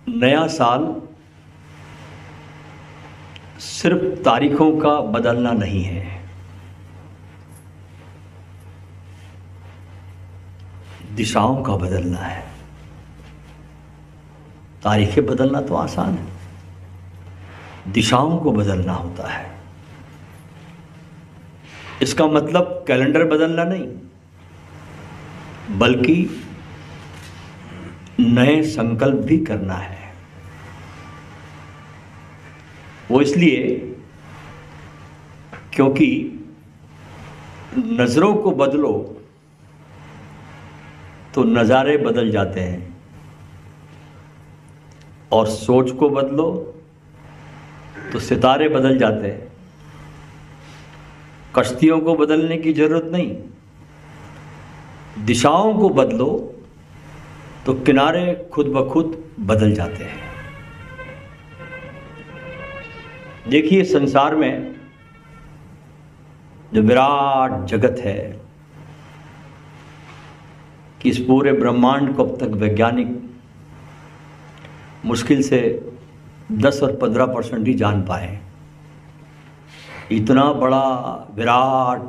नया साल सिर्फ तारीखों का बदलना नहीं है, दिशाओं का बदलना है। तारीखें बदलना तो आसान है, दिशाओं को बदलना होता है। इसका मतलब कैलेंडर बदलना नहीं, बल्कि नए संकल्प भी करना है। वो इसलिए क्योंकि नजरों को बदलो तो नज़ारे बदल जाते हैं, और सोच को बदलो तो सितारे बदल जाते हैं। कश्तियों को बदलने की जरूरत नहीं, दिशाओं को बदलो तो किनारे खुद ब खुद बदल जाते हैं। देखिए, संसार में जो विराट जगत है, कि इस पूरे ब्रह्मांड को अब तक वैज्ञानिक मुश्किल से 10 और 15% ही जान पाए। इतना बड़ा विराट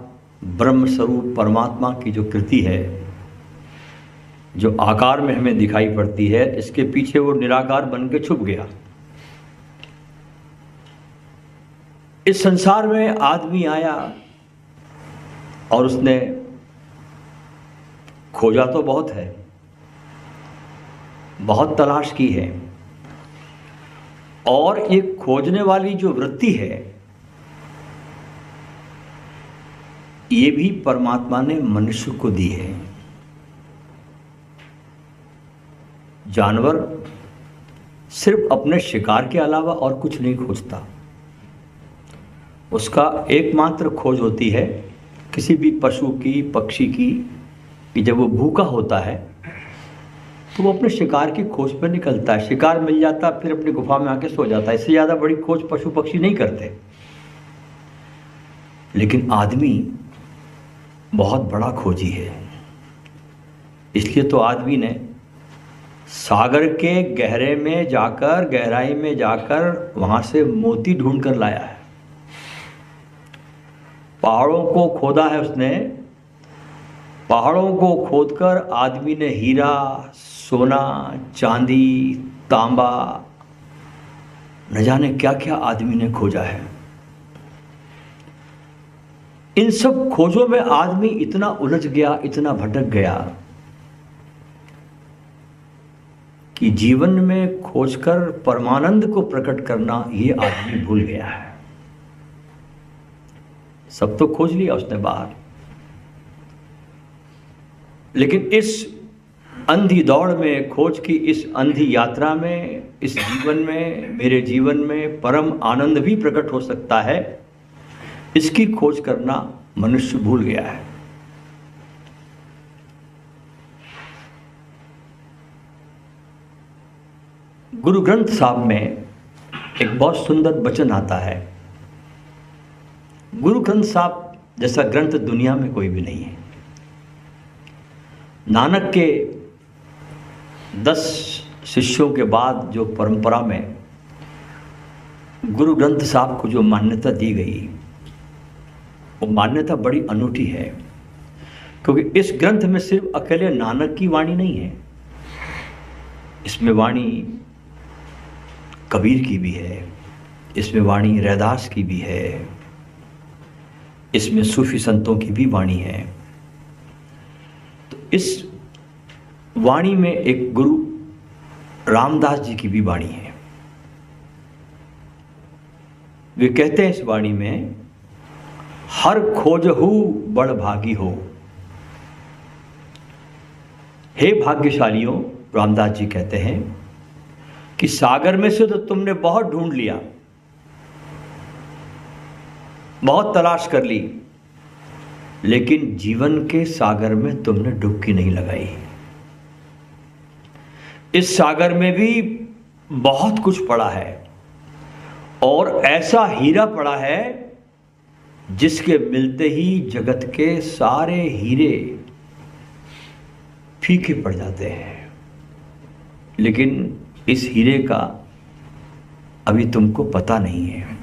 ब्रह्म स्वरूप परमात्मा की जो कृति है, जो आकार में हमें दिखाई पड़ती है, इसके पीछे वो निराकार बन के छुप गया। इस संसार में आदमी आया और उसने खोजा तो बहुत है, बहुत तलाश की है, और ये खोजने वाली जो वृत्ति है, ये भी परमात्मा ने मनुष्य को दी है। जानवर सिर्फ अपने शिकार के अलावा और कुछ नहीं खोजता। उसका एकमात्र खोज होती है किसी भी पशु की, पक्षी की, कि जब वो भूखा होता है तो वो अपने शिकार की खोज पर निकलता है। शिकार मिल जाता, फिर अपनी गुफा में आके सो जाता है। इससे ज़्यादा बड़ी खोज पशु पक्षी नहीं करते। लेकिन आदमी बहुत बड़ा खोजी है। इसलिए तो आदमी ने सागर के गहरे में जाकर, गहराई में जाकर वहाँ से मोती ढूंढ कर लाया है। पहाड़ों को खोदा है उसने, पहाड़ों को खोदकर आदमी ने हीरा, सोना, चांदी, तांबा, न जाने क्या क्या आदमी ने खोजा है। इन सब खोजों में आदमी इतना उलझ गया, इतना भटक गया कि जीवन में खोजकर परमानंद को प्रकट करना ये आदमी भूल गया है। सब तो खोज लिया उसने बाहर, लेकिन इस अंधी दौड़ में, खोज की इस अंधी यात्रा में, इस जीवन में, मेरे जीवन में परम आनंद भी प्रकट हो सकता है, इसकी खोज करना मनुष्य भूल गया है। गुरु ग्रंथ साहब में एक बहुत सुंदर वचन आता है। गुरु ग्रंथ साहब जैसा ग्रंथ दुनिया में कोई भी नहीं है। नानक के 10 शिष्यों के बाद जो परंपरा में गुरु ग्रंथ साहब को जो मान्यता दी गई, वो मान्यता बड़ी अनूठी है। क्योंकि इस ग्रंथ में सिर्फ अकेले नानक की वाणी नहीं है, इसमें वाणी कबीर की भी है, इसमें वाणी रैदास की भी है, इसमें सूफी संतों की भी वाणी है। तो इस वाणी में एक गुरु रामदास जी की भी वाणी है। वे कहते हैं इस वाणी में, हर खोजहु बड़ भागी हो। हे भाग्यशालियों, रामदास जी कहते हैं कि सागर में से तो तुमने बहुत ढूंढ लिया, बहुत तलाश कर ली, लेकिन जीवन के सागर में तुमने डुबकी नहीं लगाई। इस सागर में भी बहुत कुछ पड़ा है, और ऐसा हीरा पड़ा है जिसके मिलते ही जगत के सारे हीरे फीके पड़ जाते हैं। लेकिन इस हीरे का अभी तुमको पता नहीं है।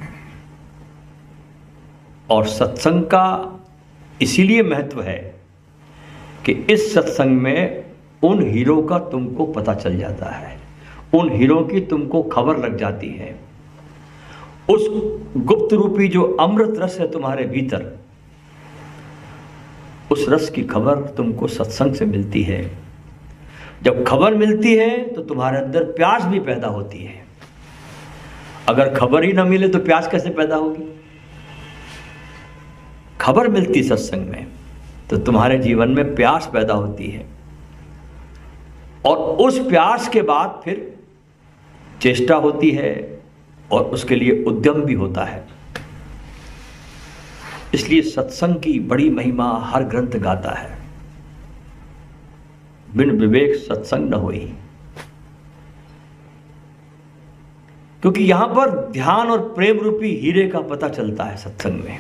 और सत्संग का इसीलिए महत्व है कि इस सत्संग में उन हीरों का तुमको पता चल जाता है, उन हीरों की तुमको खबर लग जाती है। उस गुप्त रूपी जो अमृत रस है तुम्हारे भीतर, उस रस की खबर तुमको सत्संग से मिलती है। जब खबर मिलती है तो तुम्हारे अंदर प्यास भी पैदा होती है। अगर खबर ही ना मिले तो प्यास कैसे पैदा होगी? खबर मिलती सत्संग में तो तुम्हारे जीवन में प्यास पैदा होती है, और उस प्यास के बाद फिर चेष्टा होती है और उसके लिए उद्यम भी होता है। इसलिए सत्संग की बड़ी महिमा हर ग्रंथ गाता है। बिन विवेक सत्संग न होई, क्योंकि यहां पर ध्यान और प्रेम रूपी हीरे का पता चलता है सत्संग में।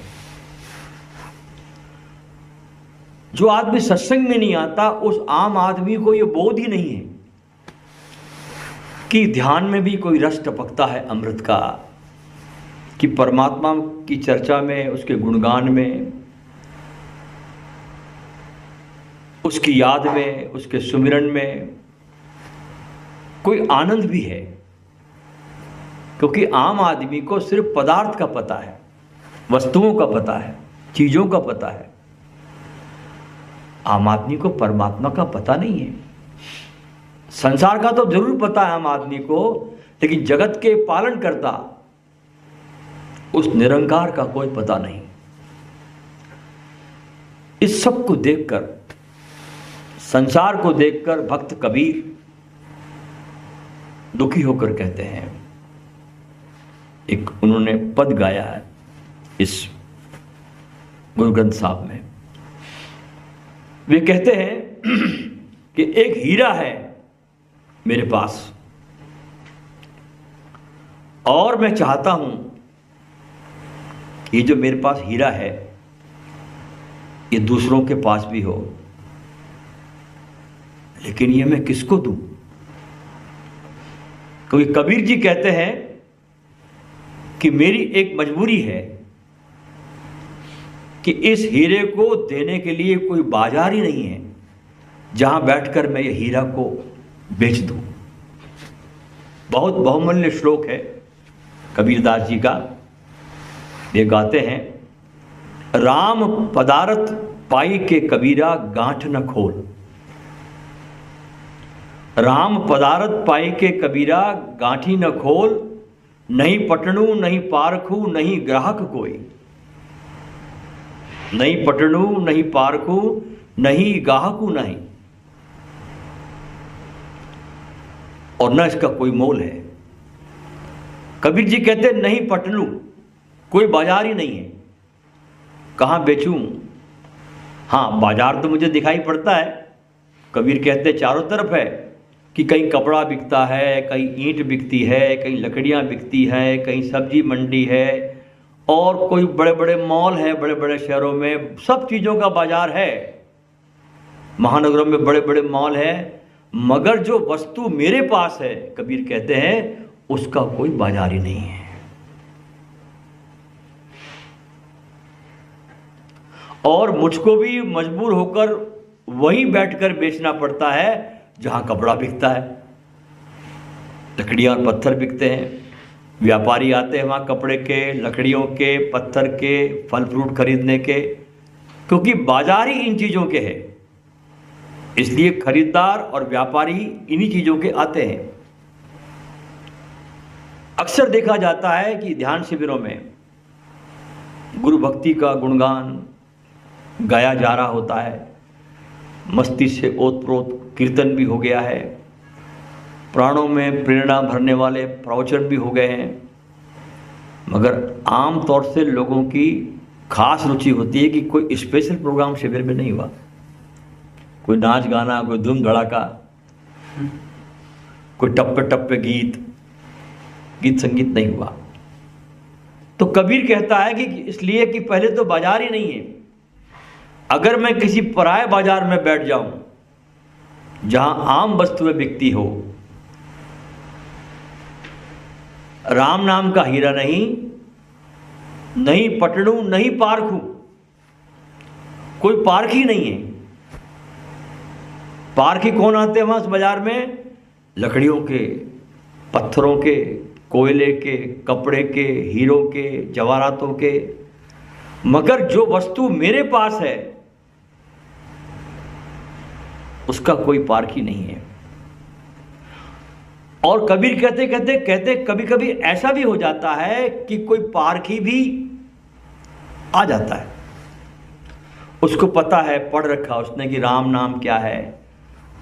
जो आदमी सत्संग में नहीं आता, उस आम आदमी को यह बोध ही नहीं है कि ध्यान में भी कोई रस टपकता है अमृत का, कि परमात्मा की चर्चा में, उसके गुणगान में, उसकी याद में, उसके सुमिरन में कोई आनंद भी है। क्योंकि आम आदमी को सिर्फ पदार्थ का पता है, वस्तुओं का पता है, चीजों का पता है। आम आदमी को परमात्मा का पता नहीं है। संसार का तो जरूर पता है आम आदमी को, लेकिन जगत के पालन करता उस निरंकार का कोई पता नहीं। इस सब को देखकर, संसार को देखकर भक्त कबीर दुखी होकर कहते हैं, एक उन्होंने पद गाया है इस गुरु ग्रंथ साहब में। वे कहते हैं कि एक हीरा है मेरे पास, और मैं चाहता हूं कि ये जो मेरे पास हीरा है ये दूसरों के पास भी हो, लेकिन ये मैं किसको दूं? क्योंकि कबीर जी कहते हैं कि मेरी एक मजबूरी है कि इस हीरे को देने के लिए कोई बाजार ही नहीं है जहां बैठकर मैं ये हीरा को बेच दूं। बहुत बहुमूल्य श्लोक है कबीरदास जी का। ये गाते हैं, राम पदारथ पाई के कबीरा गांठ न खोल। राम पदारथ पाई के कबीरा गांठी न खोल, नहीं पटणु नहीं पारखू नहीं ग्राहक कोई। नहीं पटणु नहीं पारखू नहीं गाहकू नहीं, और न इसका कोई मोल है। कबीर जी कहते नहीं पटलू, कोई बाजार ही नहीं है, कहां बेचूं? हाँ, बाजार तो मुझे दिखाई पड़ता है। कबीर कहते चारों तरफ है कि कहीं कपड़ा बिकता है, कहीं ईंट बिकती है, कहीं लकड़ियां बिकती है, कहीं सब्जी मंडी है, और कोई बड़े बड़े मॉल है, बड़े बड़े शहरों में सब चीज़ों का बाजार है। महानगरों में बड़े बड़े मॉल है, मगर जो वस्तु मेरे पास है, कबीर कहते हैं, उसका कोई बाजार ही नहीं है। और मुझको भी मजबूर होकर वहीं बैठकर बेचना पड़ता है जहां कपड़ा बिकता है, लकड़ियां और पत्थर बिकते हैं। व्यापारी आते हैं वहाँ कपड़े के, लकड़ियों के, पत्थर के, फल फ्रूट खरीदने के, क्योंकि बाजार ही इन चीज़ों के है। इसलिए खरीदार और व्यापारी इन्हीं चीज़ों के आते हैं। अक्सर देखा जाता है कि ध्यान शिविरों में गुरु भक्ति का गुणगान गाया जा रहा होता है, मस्ती से ओतप्रोत कीर्तन भी हो गया है, प्राणों में प्रेरणा भरने वाले प्रवचन भी हो गए हैं, मगर आम तौर से लोगों की खास रुचि होती है कि कोई स्पेशल प्रोग्राम शिविर में नहीं हुआ, कोई नाच गाना, कोई धूम धड़ाका, कोई टप्पे टप्पे गीत संगीत नहीं हुआ। तो कबीर कहता है कि इसलिए कि पहले तो बाजार ही नहीं है। अगर मैं किसी पराये बाजार में बैठ जाऊं जहां आम वस्तुएं बिकती हो, राम नाम का हीरा नहीं, नहीं पटड़ू नहीं पारखू, कोई पारखी नहीं है। पारखी कौन आते हैं वहां बाजार में? लकड़ियों के, पत्थरों के, कोयले के, कपड़े के, हीरों के, जवाहरातों के। मगर जो वस्तु मेरे पास है उसका कोई पारखी नहीं है। और कबीर कहते कहते कहते कभी कभी ऐसा भी हो जाता है कि कोई पारखी भी आ जाता है। उसको पता है, पढ़ रखा उसने कि राम नाम क्या है।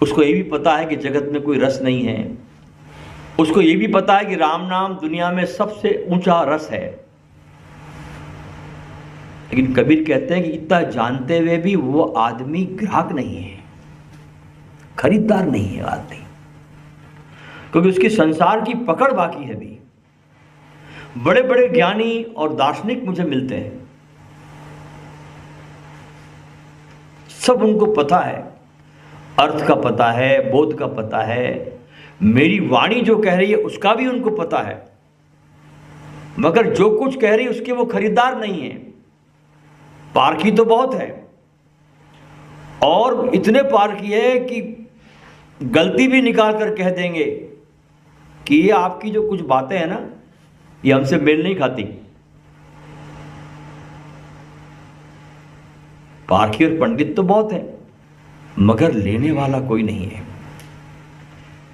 उसको ये भी पता है कि जगत में कोई रस नहीं है। उसको ये भी पता है कि राम नाम दुनिया में सबसे ऊंचा रस है। लेकिन कबीर कहते हैं कि इतना जानते हुए भी वो आदमी ग्राहक नहीं है, खरीदार नहीं है आदमी, क्योंकि उसकी संसार की पकड़ बाकी है भी। बड़े बड़े ज्ञानी और दार्शनिक मुझे मिलते हैं, सब उनको पता है, अर्थ का पता है, बोध का पता है, मेरी वाणी जो कह रही है उसका भी उनको पता है, मगर जो कुछ कह रही है उसके वो खरीदार नहीं है। पारखी तो बहुत है, और इतने पारखी है कि गलती भी निकाल कर कह देंगे कि ये आपकी जो कुछ बातें हैं ना, ये हमसे मेल नहीं खाती। पारखी और पंडित तो बहुत है, मगर लेने वाला कोई नहीं है।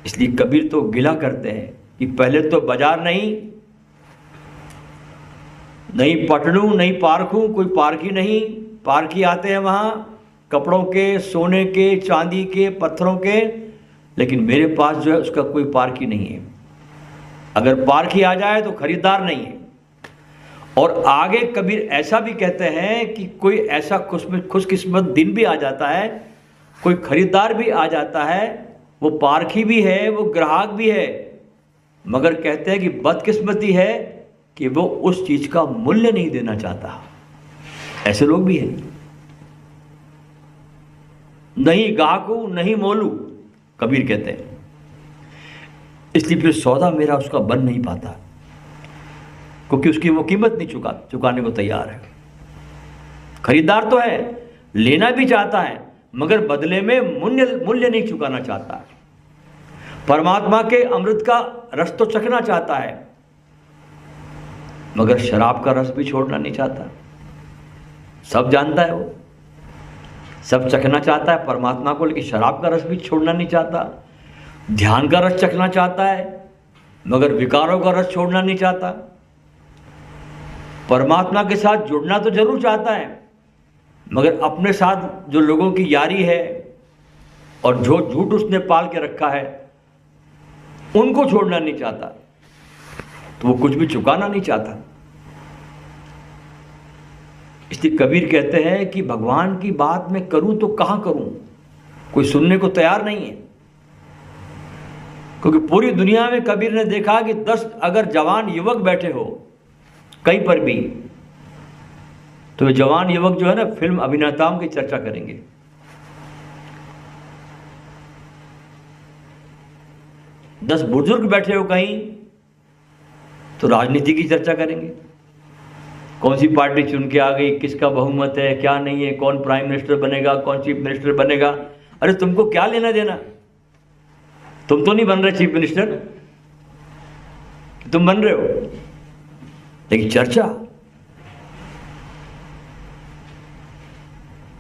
इसलिए कबीर तो गिला करते हैं कि पहले तो बाजार नहीं, नहीं पटड़ू नहीं पारखू, कोई पारखी नहीं। पारखी आते हैं वहां कपड़ों के, सोने के, चांदी के, पत्थरों के, लेकिन मेरे पास जो है उसका कोई पारखी नहीं है। अगर पारखी आ जाए तो खरीदार नहीं है। और आगे कबीर ऐसा भी कहते हैं कि कोई ऐसा खुशकिस्मत दिन भी आ जाता है, कोई खरीदार भी आ जाता है, वो पारखी भी है, वो ग्राहक भी है, मगर कहते हैं कि बदकिस्मती है कि वो उस चीज का मूल्य नहीं देना चाहता। ऐसे लोग भी हैं। नहीं गाहकू नहीं मोलू, कबीर कहते हैं। इसलिए फिर सौदा मेरा उसका बन नहीं पाता, क्योंकि उसकी वो कीमत नहीं चुकाने को तैयार है। खरीदार तो है, लेना भी चाहता है, मगर बदले में मूल्य नहीं चुकाना चाहता। परमात्मा के अमृत का रस तो चखना चाहता है, मगर शराब का रस भी छोड़ना नहीं चाहता। सब जानता है, वो सब चखना चाहता है परमात्मा को, लेकिन शराब का रस भी छोड़ना नहीं चाहता। ध्यान का रस चखना चाहता है, मगर विकारों का रस छोड़ना नहीं चाहता। परमात्मा के साथ जुड़ना तो जरूर चाहता है, मगर अपने साथ जो लोगों की यारी है और जो झूठ उसने पाल के रखा है उनको छोड़ना नहीं चाहता, तो वो कुछ भी चुकाना नहीं चाहता। इसलिए कबीर कहते हैं कि भगवान की बात मैं करूं तो कहां करूं, कोई सुनने को तैयार नहीं है। क्योंकि पूरी दुनिया में कबीर ने देखा कि 10 अगर जवान युवक बैठे हो कहीं पर भी, तो वे जवान युवक जो है ना फिल्म अभिनेताओं की चर्चा करेंगे। दस बुजुर्ग बैठे हो कहीं तो राजनीति की चर्चा करेंगे। कौन सी पार्टी चुन के आ गई, किसका बहुमत है, क्या नहीं है, कौन प्राइम मिनिस्टर बनेगा, कौन चीफ मिनिस्टर बनेगा। अरे तुमको क्या लेना देना, तुम तो नहीं बन रहे चीफ मिनिस्टर, तुम बन रहे हो, लेकिन चर्चा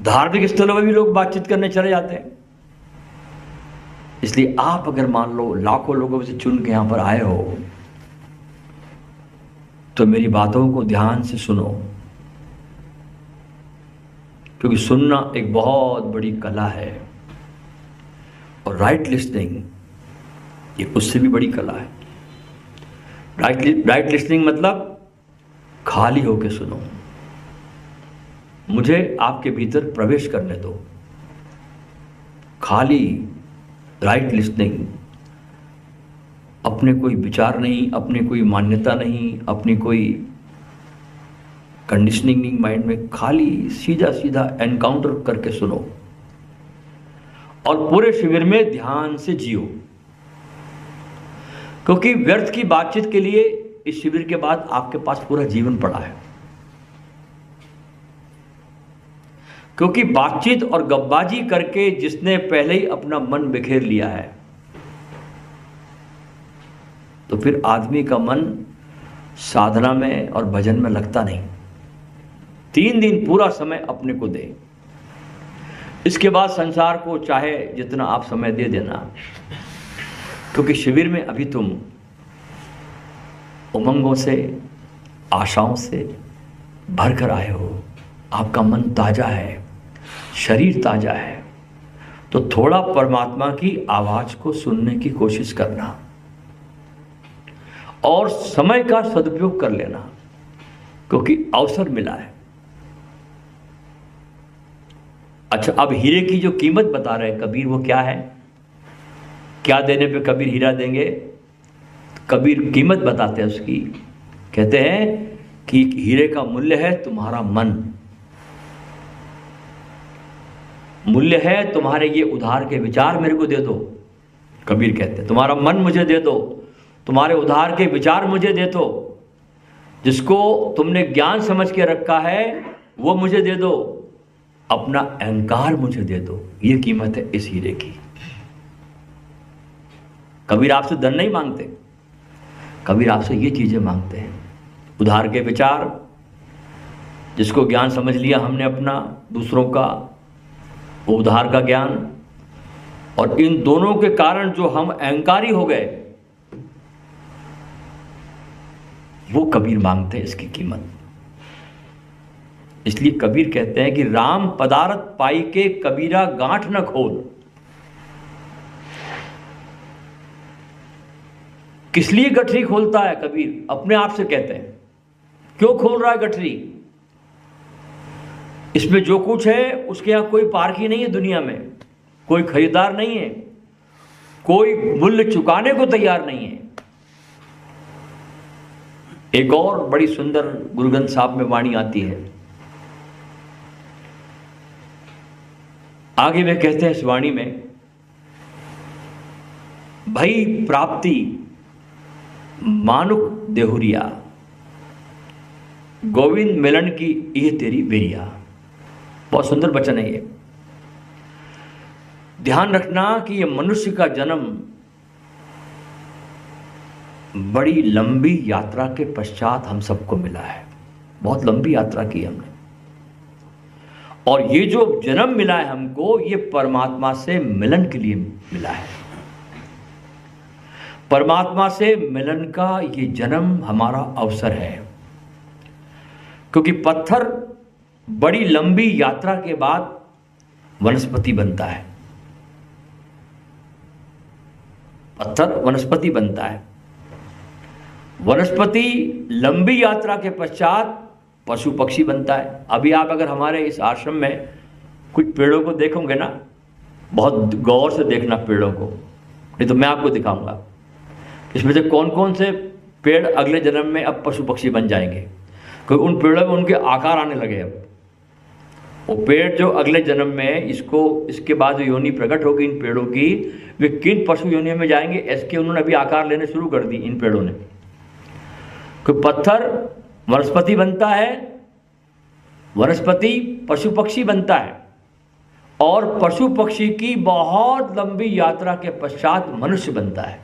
धार्मिक स्थलों में भी लोग बातचीत करने चले जाते हैं। इसलिए आप अगर मान लो लाखों लोगों से चुन के यहां पर आए हो, तो मेरी बातों को ध्यान से सुनो, क्योंकि सुनना एक बहुत बड़ी कला है, और राइट लिसनिंग ये उससे भी बड़ी कला है। राइट लिसनिंग मतलब खाली होके सुनो, मुझे आपके भीतर प्रवेश करने दो। खाली राइट लिसनिंग, अपने कोई विचार नहीं, अपनी कोई मान्यता नहीं, अपनी कोई कंडीशनिंग नहीं माइंड में, खाली सीधा सीधा एनकाउंटर करके सुनो, और पूरे शिविर में ध्यान से जियो। क्योंकि व्यर्थ की बातचीत के लिए इस शिविर के बाद आपके पास पूरा जीवन पड़ा है, क्योंकि बातचीत और गप्पाबाजी करके जिसने पहले ही अपना मन बिखेर लिया है, तो फिर आदमी का मन साधना में और भजन में लगता नहीं। 3 दिन पूरा समय अपने को दे, इसके बाद संसार को चाहे जितना आप समय दे देना, क्योंकि शिविर में अभी तुम उमंगों से, आशाओं से भर कर आए हो। आपका मन ताजा है, शरीर ताजा है, तो थोड़ा परमात्मा की आवाज को सुनने की कोशिश करना और समय का सदुपयोग कर लेना, क्योंकि अवसर मिला है। अच्छा, अब हीरे की जो कीमत बता रहे हैं कबीर, वो क्या है? क्या देने पे कबीर हीरा देंगे? कबीर कीमत बताते हैं उसकी, कहते हैं कि हीरे का मूल्य है तुम्हारा मन, मूल्य है तुम्हारे ये उधार के विचार मेरे को दे दो। कबीर कहते हैं तुम्हारा मन मुझे दे दो, तुम्हारे उधार के विचार मुझे दे दो, जिसको तुमने ज्ञान समझ के रखा है वो मुझे दे दो, अपना अहंकार मुझे दे दो। ये कीमत है इस हीरे की। कबीर आपसे धन नहीं मांगते, कबीर आपसे ये चीजें मांगते हैं, उधार के विचार, जिसको ज्ञान समझ लिया हमने अपना, दूसरों का वो उधार का ज्ञान, और इन दोनों के कारण जो हम अहंकारी हो गए, वो कबीर मांगते हैं इसकी कीमत। इसलिए कबीर कहते हैं कि राम पदारथ पाई के कबीरा गांठ न खोल। किस लिए गठरी खोलता है कबीर? अपने आप से कहते हैं, क्यों खोल रहा है गठरी? इसमें जो कुछ है उसके यहां कोई पारखी नहीं है, दुनिया में कोई खरीदार नहीं है, कोई मूल्य चुकाने को तैयार नहीं है। एक और बड़ी सुंदर गुरु ग्रंथ साहब में वाणी आती है, आगे में कहते हैं इस वाणी में, भई प्राप्ति मानुक देहुरिया, गोविंद मिलन की ये तेरी बेरिया। बहुत सुंदर वचन है ये। ध्यान रखना कि ये मनुष्य का जन्म बड़ी लंबी यात्रा के पश्चात हम सबको मिला है। बहुत लंबी यात्रा की हमने, और ये जो जन्म मिला है हमको, ये परमात्मा से मिलन के लिए मिला है। परमात्मा से मिलन का ये जन्म हमारा अवसर है, क्योंकि पत्थर बड़ी लंबी यात्रा के बाद वनस्पति बनता है। पत्थर वनस्पति बनता है। वनस्पति लंबी यात्रा के पश्चात पशु पक्षी बनता है। अभी आप अगर हमारे इस आश्रम में कुछ पेड़ों को देखोगे ना, बहुत गौर से देखना पेड़ों को, नहीं तो मैं आपको दिखाऊंगा इसमें से कौन कौन से पेड़ अगले जन्म में अब पशु पक्षी बन जाएंगे, क्योंकि उन पेड़ों में उनके आकार आने लगे। अब वो पेड़ जो अगले जन्म में इसके बाद जो योनि प्रकट होगी इन पेड़ों की, वे किन पशु योनियों में जाएंगे, इसके उन्होंने अभी आकार लेने शुरू कर दी इन पेड़ों ने। क्योंकि पत्थर वनस्पति बनता है, वनस्पति पशु पक्षी बनता है, और पशु पक्षी की बहुत लंबी यात्रा के पश्चात मनुष्य बनता है।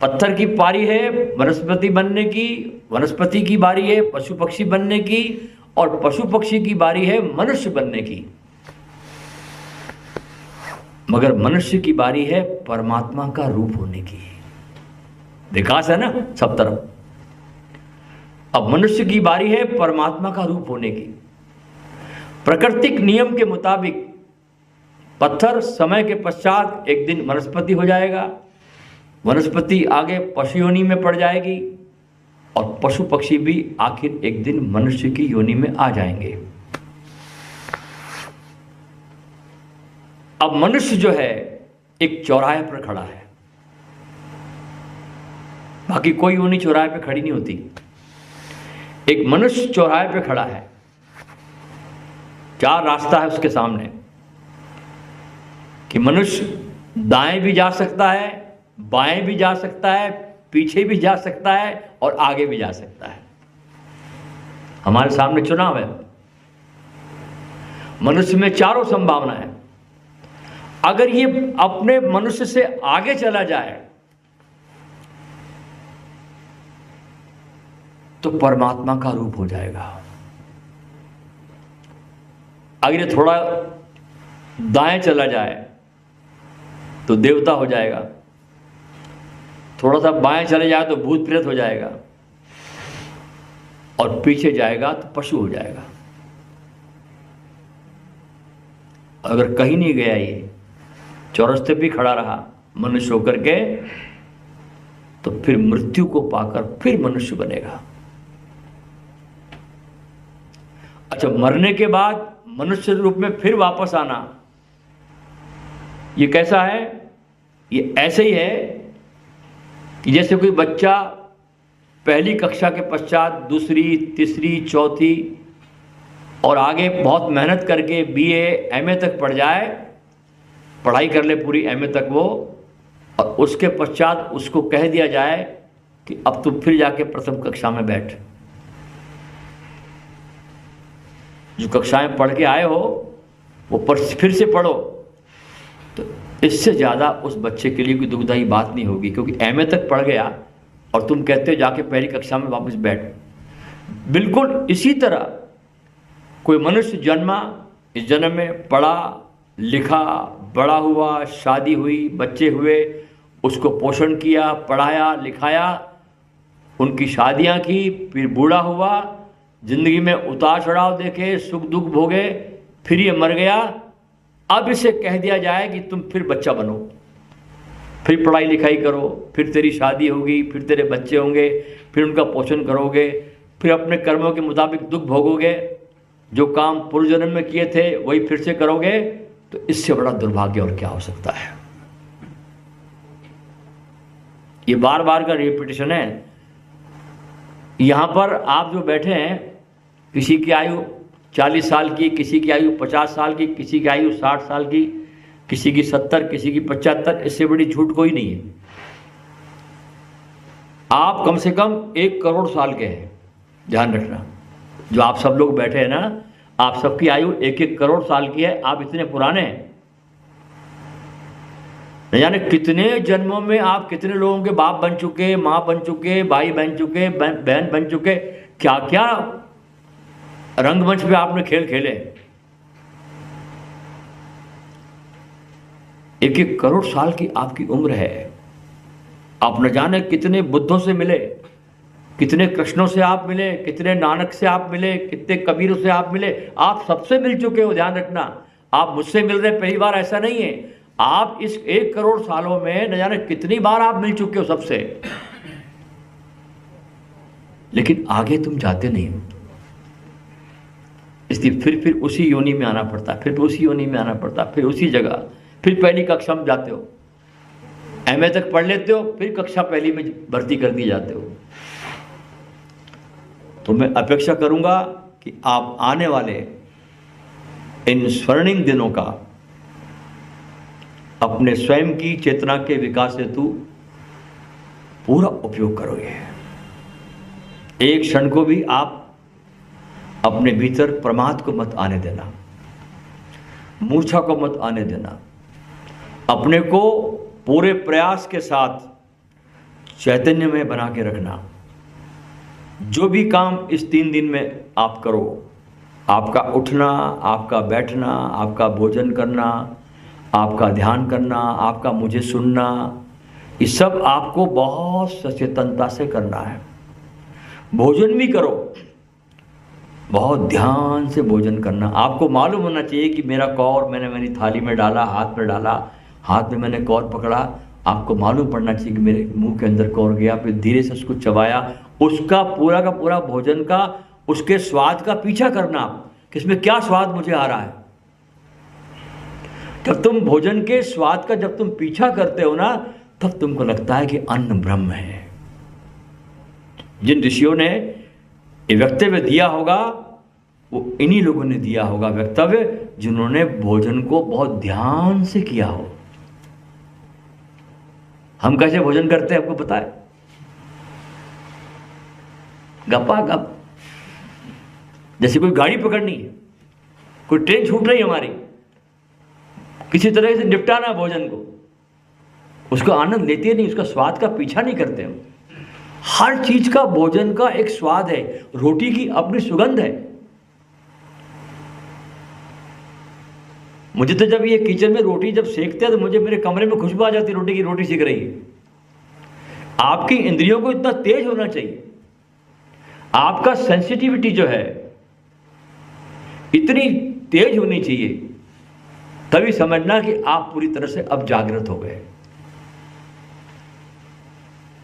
पत्थर की पारी है वनस्पति बनने की, वनस्पति की बारी है पशु पक्षी बनने की, और पशु पक्षी की बारी है मनुष्य बनने की। मगर मनुष्य की बारी है परमात्मा का रूप होने की। विकास है ना सब तरफ। अब मनुष्य की बारी है परमात्मा का रूप होने की। प्राकृतिक नियम के मुताबिक पत्थर समय के पश्चात एक दिन वनस्पति हो जाएगा, वनस्पति आगे पशु योनि में पड़ जाएगी, और पशु पक्षी भी आखिर एक दिन मनुष्य की योनि में आ जाएंगे। अब मनुष्य जो है एक चौराहे पर खड़ा है, बाकी कोई योनि चौराहे पे खड़ी नहीं होती। एक मनुष्य चौराहे पे खड़ा है, 4 रास्ता है उसके सामने, कि मनुष्य दाएं भी जा सकता है, बाएं भी जा सकता है, पीछे भी जा सकता है और आगे भी जा सकता है। हमारे सामने चुनाव है, मनुष्य में चारों संभावना है। अगर ये अपने मनुष्य से आगे चला जाए तो परमात्मा का रूप हो जाएगा। अगर ये थोड़ा दाएं चला जाए तो देवता हो जाएगा, थोड़ा सा बाएं चले जाए तो भूत प्रेत हो जाएगा, और पीछे जाएगा तो पशु हो जाएगा। अगर कहीं नहीं गया, ये चौरस्ते भी खड़ा रहा मनुष्य होकर के, तो फिर मृत्यु को पाकर फिर मनुष्य बनेगा। अच्छा, मरने के बाद मनुष्य रूप में फिर वापस आना, ये कैसा है? ये ऐसे ही है कि जैसे कोई बच्चा पहली कक्षा के पश्चात दूसरी, तीसरी, चौथी और आगे बहुत मेहनत करके बीए, एमए तक पढ़ जाए, पढ़ाई कर ले पूरी एमए तक वो, और उसके पश्चात उसको कह दिया जाए कि अब तुम फिर जाके प्रथम कक्षा में बैठ। जो कक्षाएं पढ़ के आए हो वो फिर से पढ़ो, तो इससे ज़्यादा उस बच्चे के लिए कोई दुखदायी बात नहीं होगी, क्योंकि एमए तक पढ़ गया और तुम कहते हो जाके पहली कक्षा में वापस बैठ। बिल्कुल इसी तरह कोई मनुष्य जन्मा, इस जन्म में पढ़ा लिखा, बड़ा हुआ, शादी हुई, बच्चे हुए, उसको पोषण किया, पढ़ाया लिखाया, उनकी शादियां की, फिर बूढ़ा हुआ, जिंदगी में उतार चढ़ाव देखे, सुख दुख भोगे, फिर ये मर गया। अब इसे कह दिया जाए कि तुम फिर बच्चा बनो, फिर पढ़ाई लिखाई करो, फिर तेरी शादी होगी, फिर तेरे बच्चे होंगे, फिर उनका पोषण करोगे, फिर अपने कर्मों के मुताबिक दुख भोगोगे, जो काम पूर्व जन्म में किए थे वही फिर से करोगे। तो इससे बड़ा दुर्भाग्य और क्या हो सकता है? ये बार बार का रिपीटेशन है। यहां पर आप जो बैठे हैं, किसी की आयु 40 साल की, किसी की आयु 50 साल की, किसी की आयु 60 साल की, किसी की 70, किसी की 75, इससे बड़ी झूठ कोई नहीं है। आप कम से कम 1 करोड़ साल के हैं, ध्यान रखना। जो आप सब लोग बैठे हैं ना, आप सबकी आयु 1-1 करोड़ साल की है। आप इतने पुराने हैं, न जाने कितने जन्मों में आप कितने लोगों के बाप बन चुके, माँ बन चुके, भाई बन चुके, बहन बन चुके, क्या क्या रंगमंच पे आपने खेल खेले। 1-1 करोड़ साल की आपकी उम्र है। आप न जाने कितने बुद्धों से मिले, कितने कृष्णों से आप मिले, कितने नानक से आप मिले, कितने कबीरों से आप मिले। आप सबसे मिल चुके हो, ध्यान रखना। आप मुझसे मिल रहे पहली बार ऐसा नहीं है। आप इस 1 करोड़ सालों में न जाने कितनी बार आप मिल चुके हो सबसे, लेकिन आगे तुम जाते नहीं हो। इसलिए फिर उसी योनि में आना पड़ता, फिर उसी योनि में आना पड़ता, फिर उसी जगह, फिर पहली कक्षा में जाते हो, एमए तक पढ़ लेते हो, फिर कक्षा पहली में भर्ती कर दिए जाते हो। तो मैं अपेक्षा करूंगा कि आप आने वाले इन स्वर्णिम दिनों का अपने स्वयं की चेतना के विकास हेतु पूरा उपयोग करोगे। एक क्षण को भी आप अपने भीतर प्रमाद को मत आने देना, मूर्छा को मत आने देना। अपने को पूरे प्रयास के साथ चैतन्य में बना के रखना। जो भी काम इस 3 दिन में आप करो, आपका उठना, आपका बैठना, आपका भोजन करना, आपका ध्यान करना, आपका मुझे सुनना, ये सब आपको बहुत सचेतनता से करना है। भोजन भी करो, बहुत ध्यान से भोजन करना। आपको मालूम होना चाहिए कि मेरा कौर मैंने मेरी थाली में डाला, हाथ में डाला, हाथ में मैंने कौर पकड़ा। आपको मालूम पड़ना चाहिए कि मेरे मुंह के अंदर कौर गया, फिर धीरे से उसको चबाया। उसका पूरा का पूरा भोजन का, उसके स्वाद का पीछा करना, कि इसमें क्या स्वाद मुझे आ रहा है। जब तुम भोजन के स्वाद का जब तुम पीछा करते हो ना, तब तुमको लगता है कि अन्न ब्रह्म है। जिन ऋषियों ने ये वक्तव्य दिया होगा, वो इन्हीं लोगों ने दिया होगा वक्तव्य, जिन्होंने भोजन को बहुत ध्यान से किया हो। हम कैसे भोजन करते हैं आपको पता है? गप्पा गप, जैसे कोई गाड़ी पकड़नी है, कोई ट्रेन छूट रही है हमारी, किसी तरह से निपटाना भोजन को, उसका आनंद लेते नहीं, उसका स्वाद का पीछा नहीं करते हम। हर चीज का भोजन का एक स्वाद है, रोटी की अपनी सुगंध है। मुझे तो जब ये किचन में रोटी जब सेकते हैं तो मुझे मेरे कमरे में खुशबू आ जाती है, रोटी की, रोटी सेक रही है। आपकी इंद्रियों को इतना तेज होना चाहिए, आपका सेंसिटिविटी जो है इतनी तेज होनी चाहिए, तभी समझना कि आप पूरी तरह से अब जागृत हो गए।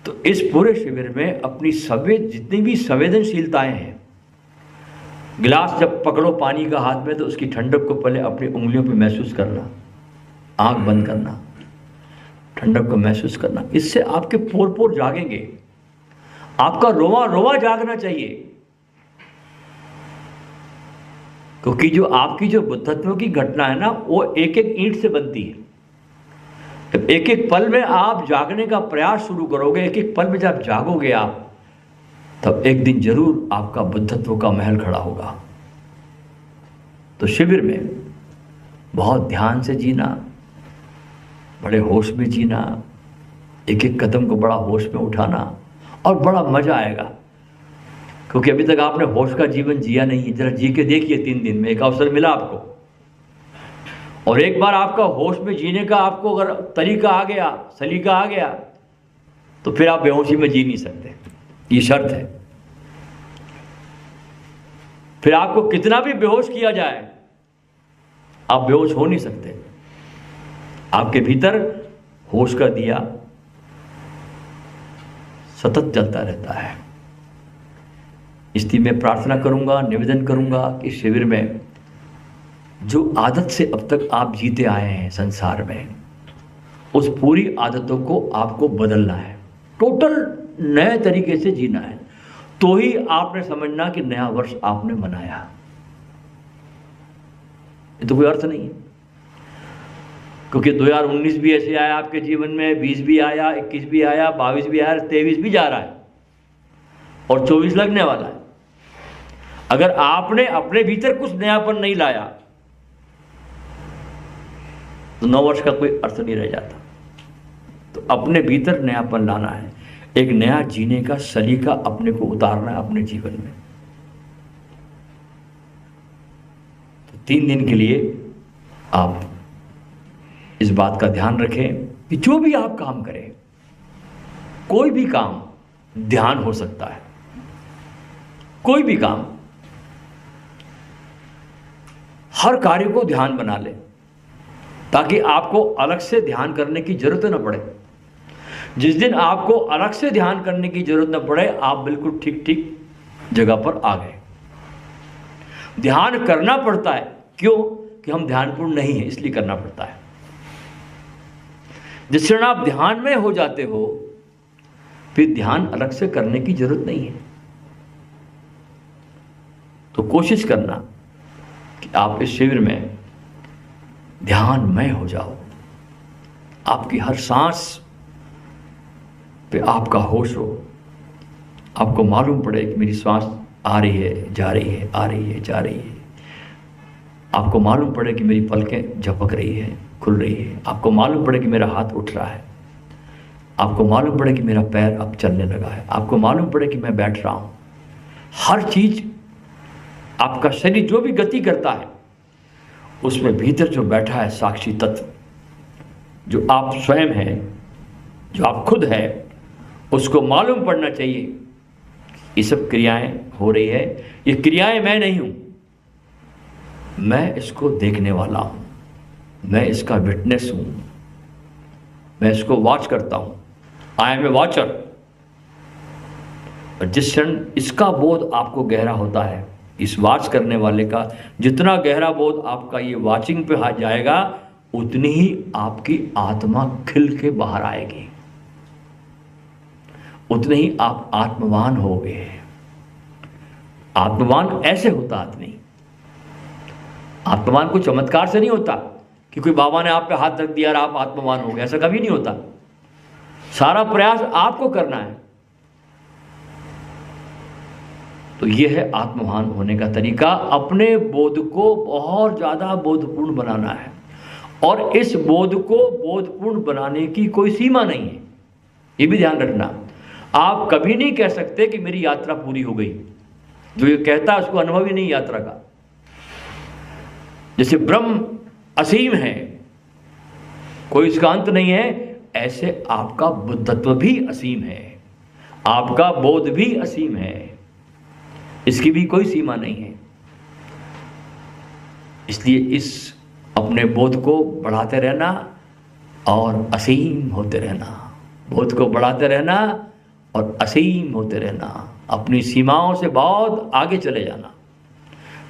तो इस पूरे शिविर में अपनी जितनी भी संवेदनशीलताएं हैं, गिलास जब पकड़ो पानी का हाथ में तो उसकी ठंडक को पहले अपनी उंगलियों पे महसूस करना, आंख बंद करना, ठंडक को महसूस करना। इससे आपके पोर पोर जागेंगे, आपका रोवा रोवा जागना चाहिए। क्योंकि जो आपकी जो बुद्धत्व की घटना है ना, वो एक एक ईंट से बनती है। जब एक एक पल में आप जागने का प्रयास शुरू करोगे, एक एक पल में जब जागोगे आप, तब एक दिन जरूर आपका बुद्धत्व का महल खड़ा होगा। तो शिविर में बहुत ध्यान से जीना, बड़े होश में जीना, एक एक कदम को बड़ा होश में उठाना, और बड़ा मजा आएगा। क्योंकि अभी तक आपने होश का जीवन जिया नहीं है। जरा जी के देखिए, 3 दिन में एक अवसर मिला आपको, और एक बार आपका होश में जीने का आपको अगर तरीका आ गया, सलीका आ गया, तो फिर आप बेहोशी में जी नहीं सकते, ये शर्त है। फिर आपको कितना भी बेहोश किया जाए, आप बेहोश हो नहीं सकते। आपके भीतर होश का दिया सतत जलता रहता है। इसलिए मैं प्रार्थना करूंगा, निवेदन करूंगा कि शिविर में जो आदत से अब तक आप जीते आए हैं संसार में, उस पूरी आदतों को आपको बदलना है, टोटल नए तरीके से जीना है। तो ही आपने समझना कि नया वर्ष आपने मनाया। ये तो कोई अर्थ नहीं है, क्योंकि 2019 भी ऐसे आया आपके जीवन में, 20 भी आया, 21 भी आया, 22 भी आया, 23 भी जा रहा है, और 24 लगने वाला है। अगर आपने अपने भीतर कुछ नयापन नहीं लाया तो नव वर्ष का कोई अर्थ नहीं रह जाता। तो अपने भीतर नयापन लाना है, एक नया जीने का सलीका अपने को उतारना है अपने जीवन में। तो 3 दिन के लिए आप इस बात का ध्यान रखें कि जो भी आप काम करें, कोई भी काम ध्यान हो सकता है, कोई भी काम, हर कार्य को ध्यान बना ले, ताकि आपको अलग से ध्यान करने की जरूरत न पड़े। जिस दिन आपको अलग से ध्यान करने की जरूरत न पड़े, आप बिल्कुल ठीक ठीक जगह पर आ गए। ध्यान करना पड़ता है, क्यों? कि हम ध्यानपूर्ण नहीं है, इसलिए करना पड़ता है। जिस क्षण आप ध्यान में हो जाते हो, फिर ध्यान अलग से करने की जरूरत नहीं है। तो कोशिश करना कि आप इस शिविर में ध्यानमय हो जाओ। आपकी हर सांस पे आपका होश हो, आपको मालूम पड़े कि मेरी सांस आ रही है, जा रही है, आ रही है, जा रही है। आपको मालूम पड़े कि मेरी पलकें झपक रही है, खुल रही है। आपको मालूम पड़े कि मेरा हाथ उठ रहा है। आपको मालूम पड़े कि मेरा पैर अब चलने लगा है। आपको मालूम पड़े कि मैं बैठ रहा हूँ। हर चीज, आपका शरीर जो भी गति करता है, उसमें भीतर जो बैठा है साक्षी तत्व, जो आप स्वयं हैं, जो आप खुद है, उसको मालूम पड़ना चाहिए ये सब क्रियाएं हो रही है। ये क्रियाएं मैं नहीं हूं, मैं इसको देखने वाला हूं, मैं इसका विटनेस हूं, मैं इसको वॉच करता हूं। I am a watcher. और जिस क्षण इसका बोध आपको गहरा होता है, इस वॉच करने वाले का जितना गहरा बोध आपका ये वॉचिंग पे आ जाएगा, उतनी ही आपकी आत्मा खिल के बाहर आएगी, उतने ही आप आत्मवान होगे। आत्मवान ऐसे होता आदमी। आत्मवान कोई चमत्कार से नहीं होता कि कोई बाबा ने आप पे हाथ रख दिया और आप आत्मवान हो गए, ऐसा कभी नहीं होता। सारा प्रयास आपको करना है। तो ये है आत्मवान होने का तरीका। अपने बोध को बहुत ज़्यादा बोधपूर्ण बनाना है, और इस बोध को बोधपूर्ण बनाने की कोई सीमा नहीं है, ये भी ध्यान रखना। आप कभी नहीं कह सकते कि मेरी यात्रा पूरी हो गई। जो ये कहता है उसको अनुभव ही नहीं यात्रा का। जैसे ब्रह्म असीम है, कोई इसका अंत नहीं है, ऐसे आपका बुद्धत्व भी असीम है, आपका बोध भी असीम है, इसकी भी कोई सीमा नहीं है। इसलिए इस अपने बोध को बढ़ाते रहना और असीम होते रहना, बोध को बढ़ाते रहना और असीम होते रहना, अपनी सीमाओं से बहुत आगे चले जाना,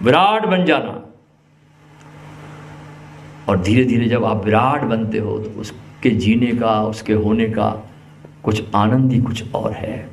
विराट बन जाना। और धीरे धीरे जब आप विराट बनते हो तो उसके जीने का, उसके होने का कुछ आनंद ही कुछ और है।